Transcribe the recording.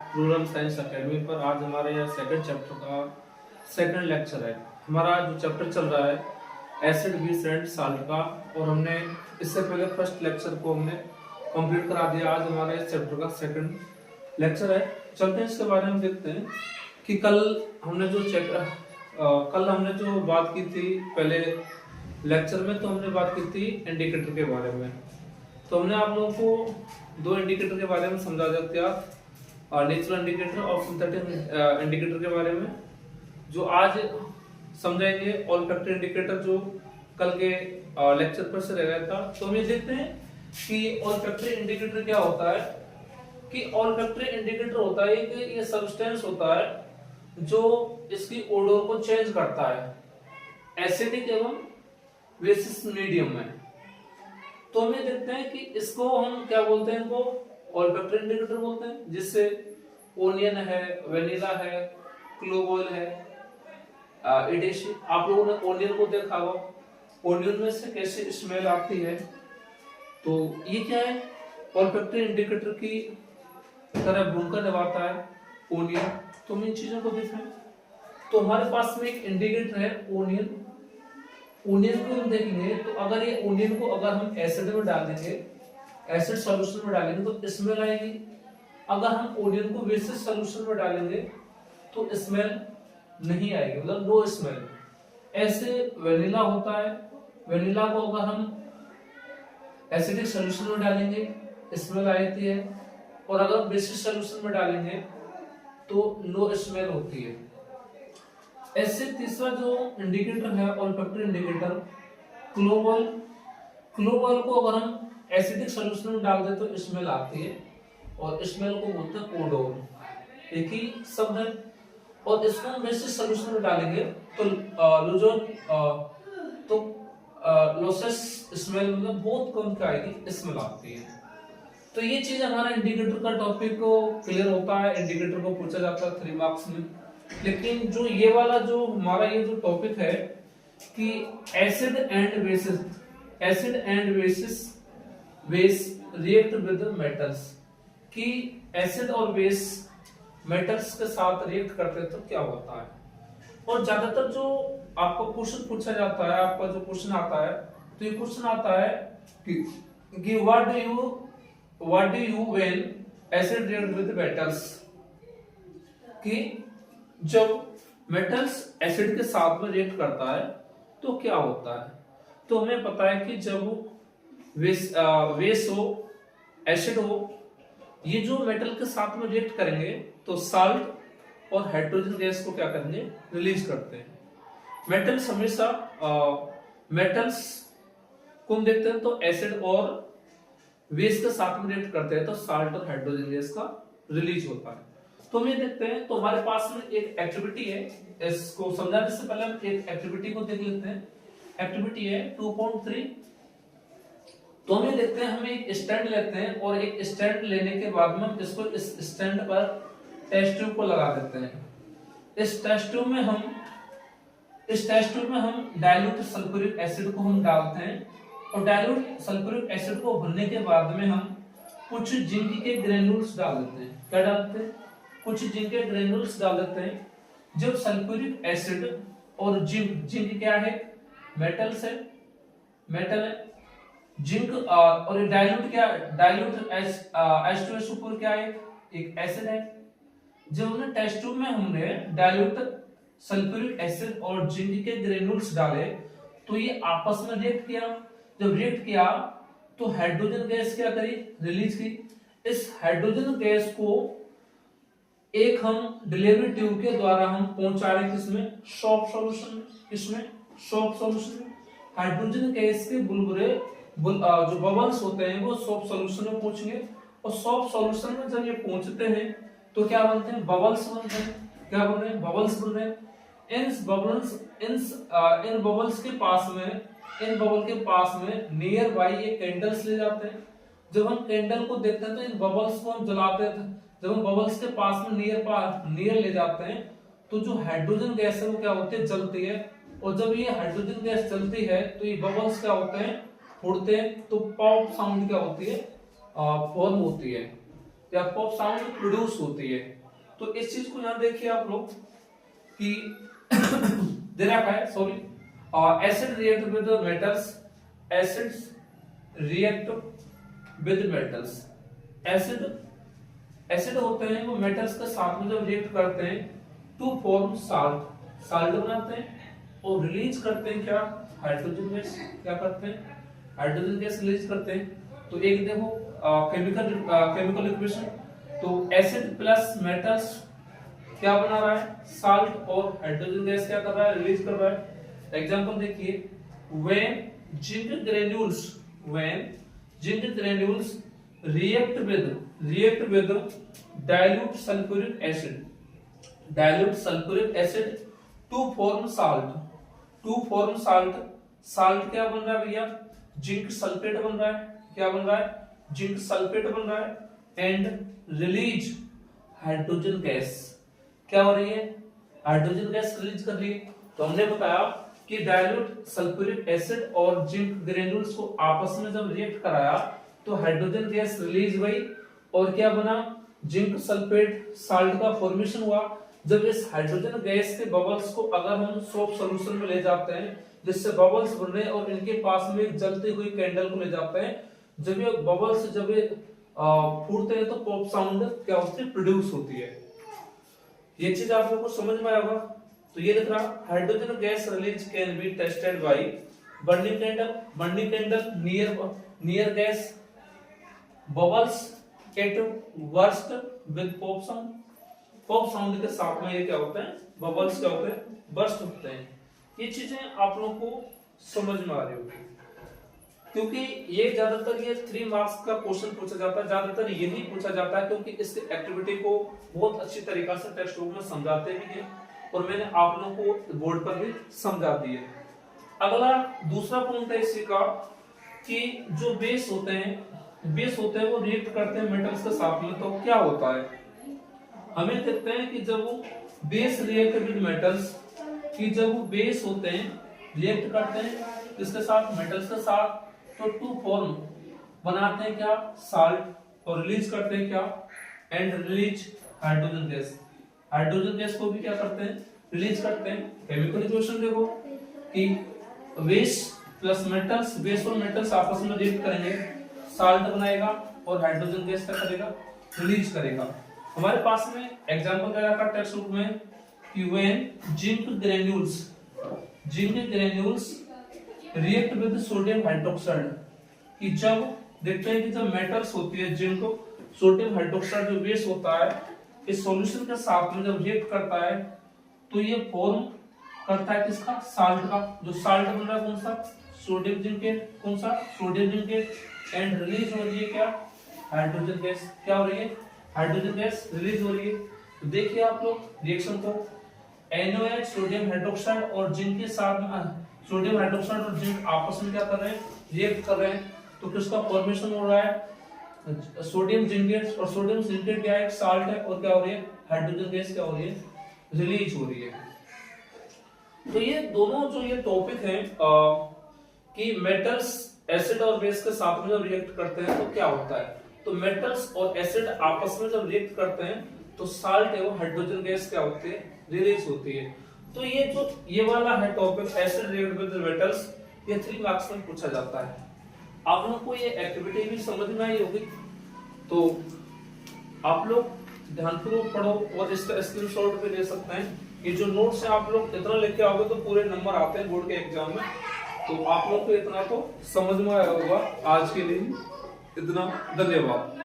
Rural science academy पर। आज हमारे यहाँ सेकंड चैप्टर का सेकंड लेक्चर है। हमारा जो चैप्टर चल रहा है एसिड बेस एंड साल्ट का, और हमने इससे पहले फर्स्ट लेक्चर को हमने कंप्लीट करा दिया। आज हमारे इस चैप्टर का सेकंड लेक्चर है। चलते हैं इसके बारे में, देखते हैं कि कल हमने जो बात की थी पहले लेक्चर में, तो हमने बात की थी इंडिकेटर के बारे में। तो हमने आप लोगों को दो इंडिकेटर के बारे में समझा दिया, नेचुरल इंडिकेटर और सिंथेटिक इंडिकेटर के बारे में, जो आज समझाएंगे ऑल्फैक्टरी इंडिकेटर, जो कल के लेक्चर पर से रह गया था। तो हम ये देखते हैं कि ऑल्फैक्टरी इंडिकेटर क्या होता है। कि ऑल्फैक्टरी इंडिकेटर होता है कि ये सब्सटेंस होता है जो इसकी ओडोर को चेंज करता है एसिडिक एवं बेसिस मीडियम में। तो हम ये देखते हैं कि इसको हम क्या बोलते हैं, इनको ऑल्फैक्टरी इंडिकेटर बोलते हैं, जिससे ओनियन है, वेनिला है, क्लोव ऑयल है, एडेशी। आप लोगों ने ओनियन को देखा होगा, ओनियन में से कैसे स्मेल आती है। तो ये क्या है, ऑल्फैक्टरी इंडिकेटर की तरह भूमिका निभाता है ओनियन। तो हम इन चीजों को देखें, तो हमारे पास में एक इंडिकेटर है ओनियन। ओनियन को हम देखेंगे तो अगर ये ओनियन को अगर हम एसिड में डाल देंगे, एसिड सॉल्यूशन में डालेंगे तो स्मेल आएगी। अगर हम ओनियन को बेसिस सॉल्यूशन में डालेंगे तो स्मेल नहीं आएगी, मतलब नो स्मेल। ऐसे वेनिला होता है, वेनिला को अगर हम एसिडिक सॉल्यूशन में डालेंगे स्मेल आती है, और अगर बेसिस सॉल्यूशन में डालेंगे तो नो स्मेल होती है। ऐसे तीसरा जो इंडिकेटर है olfactory indicator, clove oil. Clove oil को अगर हम एसिडिक सॉल्यूशन में डाल दे तो स्मेल आती है, और स्मेल को बोलते हैं ओडोर, एक ही शब्द है। और इसको हम बेसिस सॉल्यूशन में डालेंगे तो लॉसेस स्मेल, मतलब बहुत कम क्या आएगी, स्मेल आती है। तो ये चीज हमारा इंडिकेटर का टॉपिक को क्लियर होता है। इंडिकेटर को पूछा जाता है 3 मार्क्स में। लेकिन जो ये वाला जो हमारा ये जो टॉपिक है कि acid and base react with metals, कि एसिड और बेस मेटल्स के साथ रिएक्ट करते हैं तो क्या होता है। और ज्यादातर जो आपको क्वेश्चन पूछा जाता है, आपका जो क्वेश्चन आता है, तो ये क्वेश्चन आता है कि what do you when acid react with metals, कि जब मेटल्स एसिड के साथ में रिएक्ट करता है तो क्या होता है। तो हमें पता है कि जब बेस हो, एसिड हो, ये जो मेटल के साथ में रिएक्ट करेंगे तो साल्ट और हाइड्रोजन गैस को क्या करेंगे, रिलीज करते हैं। मेटल्स हमेशा मेटल्स को हम देखते हैं तो एसिड और बेस के साथ में रिएक्ट करते हैं तो साल्ट और हाइड्रोजन गैस का रिलीज होता है। तो हम ये देखते हैं, तो हमारे पास में एक एक्टिविटी है, इसको समझाने से पहले हम एक एक्टिविटी को देख लेते हैं। एक्टिविटी है 2.3। तो हम ये देखते हैं, हम एक स्टैंड लेते हैं, और एक स्टैंड लेने के बाद में हम इसको इस स्टैंड पर टेस्ट ट्यूब को लगा देते हैं। इस टेस्ट ट्यूब में हम डाइल्यूट सल्फ्यूरिक एसिड को हम डालते हैं, और डाइल्यूट सल्फ्यूरिक एसिड को भरने के बाद में हम कुछ जिंक के ग्रेन्यूल्स डाल देते हैं। क्या डालते हैं, कुछ जिंक के ग्रेन्यूल्स डाल देते हैं। जब सल्फ्यूरिक एसिड और जिंक क्या है, मेटल है, जिंक और डाइल्यूट H2SO4 क्या है, एक एसिड है। जब हमने टेस्ट ट्यूब में हमने डाइल्यूट सल्फ्यूरिक एसिड और जिंक के ग्रेन्यूल्स डाले तो ये आपस में रिएक्ट किया। जब रिएक्ट किया तो हाइड्रोजन गैस क्या करी, रिलीज की। इस हाइड्रोजन गैस को एक हम डिलीवरी ट्यूब के द्वारा हम पहुंचा रहे किसमें, सॉफ्ट सॉल्यूशन। इसमें सॉफ्ट सॉल्यूशन में हाइड्रोजन गैस के बुलबुले जो बबल्स होते हैं वो सॉफ्ट सॉल्यूशन में पहुंचेंगे, और सॉफ्ट सॉल्यूशन में जब ये पहुंचते हैं तो क्या बनते हैं, बबल्स बनते हैं। क्या बन रहे हैं, बबल्स बन रहे हैं। इन बबल्स के पास में नियर बाई ये कैंडल्स ले जाते हैं। जब हम कैंडल को देखते हैं तो इन बबल्स को हम जलाते हैं। जब हम बबल्स के पास में नियर ले जाते हैं तो जो हाइड्रोजन गैस है वो क्या होती है, जलती है। और जब ये हाइड्रोजन गैस जलती है तो ये बबल्स क्या होते हैं, फूटते हैं। तो पॉप साउंड क्या होती है, फॉर्म होती है, या पॉप साउंड प्रोड्यूस होती है। तो इस चीज को यहां देखिए आप लोग कि दे रखा है, sorry, acid react with metals, acids react with metals. Acid होते हैं वो मेटल्स के साथ में जब रिएक्ट करते हैं टू फॉर्म साल्ट, साल्ट बनाते हैं और रिलीज करते हैं क्या, हाइड्रोजन गैस। क्या करते हैं, हाइड्रोजन गैस रिलीज करते हैं। तो एक देखो केमिकल इक्वेशन, तो एसिड प्लस मेटल्स क्या बना रहा है, साल्ट, और हाइड्रोजन गैस क्या कर रहा है, रिलीज कर रहा है। एग्जांपल देखिए, when zinc granules react with dilute sulfuric acid to form salt, salt क्या बन रहा है भैया, जिंक सल्फेट बन रहा है। क्या बन रहा है, जिंक सल्फेट बन रहा है। एंड रिलीज हाइड्रोजन गैस, क्या हो रही है, हाइड्रोजन गैस रिलीज कर रही है। तो हमने बताया कि डाइल्यूट सल्फ्यूरिक एसिड और जिंक ग्रेन्यूल्स को आपस में जब रिएक्ट कराया तो हाइड्रोजन गैस रिलीज हुई और क्या बना, जिंक सल्फेट साल्ट का फॉर्मेशन हुआ। जब इस हाइड्रोजन गैस के बबल्स को अगर हम सोप सॉल्यूशन में ले जाते हैं जिससे बबल्स बन रहे हैं और इनके पास में एक जलती हुई कैंडल को ले जाते हैं, जब ये बबल्स जब ये फूटते हैं तो पॉप साउंड क्या होती है, प्रोड्यूस होती है। ये चीज आप लोगों को समझ में आया होगा। तो ये लिख रहा, hydrogen gas release can be tested by burning candle near gas, bubbles eight worst with pop sound के साथ में ये क्या होता है, बबल्स क्या होते हैं, बर्स्ट होते हैं। ये चीजें आप लोगों को समझ में आ रही होगी, क्योंकि ये ज्यादातर ये 3 मार्क्स का क्वेश्चन पूछा जाता है, ज्यादातर यही पूछा जाता है क्योंकि इस एक्टिविटी को बहुत अच्छी तरीका से टेक्स्ट बुक में समझाते भी हैं और मैंने आप लोगों को बोर्ड पर भी समझा दिए। अगला दूसरा पॉइंट है इसी का कि जो बेस होते हैं वो रिएक्ट करते हैं मेटल्स के साथ में, तो क्या होता है, हमें देखते हैं कि जब वो बेस रिएक्ट विद मेटल्स, कि जब वो बेस होते हैं रिएक्ट करते हैं किसके साथ, मेटल्स के साथ, तो टू फॉर्म बनाते हैं क्या, साल्ट, और रिलीज करते हैं क्या, and release hydrogen gas. Hydrogen gas को भी क्या करते हैं, रिलीज करते हैं। केमिकल इक्वेशन देखो कि बेस प्लस मेटल्स, बेस और मेटल्स आपस में रिएक्ट करेंगे, साल्ट बनाएगा और हाइड्रोजन गैस क्या करेगा, रिलीज करेगा। हमारे पास में एग्जांपल दे रखा टेक्स्ट बुक में कि when zinc granules react with sodium hydroxide, कि जब देखते हैं कि जब मेटल्स होती है जिंक, सोडियम हाइड्रोक्साइड जो बेस होता है, इस सॉल्यूशन के साथ में जब रिएक्ट करता है तो ये फॉर्म करता है किसका, साल्ट का। जो साल्ट बन रहा है कौन सा, सोडियम जिंकेट, कौन सा, सोडियम जिंकेट, एंड रिलीज हो रही है क्या, हाइड्रोजन गैस। क्या हो रही है, हाइड्रोजन गैस रिलीज हो रही है। तो देखिए आप लोग रिएक्शन को, NaOH सोडियम हाइड्रोक्साइड और जिंक के साथ में, सोडियम हाइड्रोक्साइड और जिंक आपस में क्या कर रहे हैं, रिएक्ट कर रहे हैं, तो किसका फॉर्मेशन हो रहा है, सोडियम जिंकेट, और सोडियम जिंकेट क्या है, एक साल्ट है, और क्या हो रही है, हाइड्रोजन गैस क्या हो रही है, रिलीज हो रही है। तो ये दोनों जो ये टॉपिक हैं कि मेटल्स एसिड और बेस के साथ में जब रिएक्ट करते हैं तो क्या होता है, तो मेटल्स और एसिड आपस में जब रिएक्ट करते हैं तो साल्ट है वो हाइड्रोजन गैस क्या होती है, रिलीज होती है। तो ये जो ये वाला है topic acid react with metals, ये 3 मार्क्स में पूछा जाता है। आप लोगों को ये एक्टिविटी भी समझ में आई होगी, तो आप लोग ध्यानपूर्वक पढ़ो और इसका स्क्रीनशॉट भी ले सकते हैं। ये जो नोट्स है आप लोग इतना लिख के आओगे तो पूरे नंबर आते हैं बोर्ड के एग्जाम में। तो आप लोग को इतना तो समझ में आया होगा। आज के लिए इतना, धन्यवाद।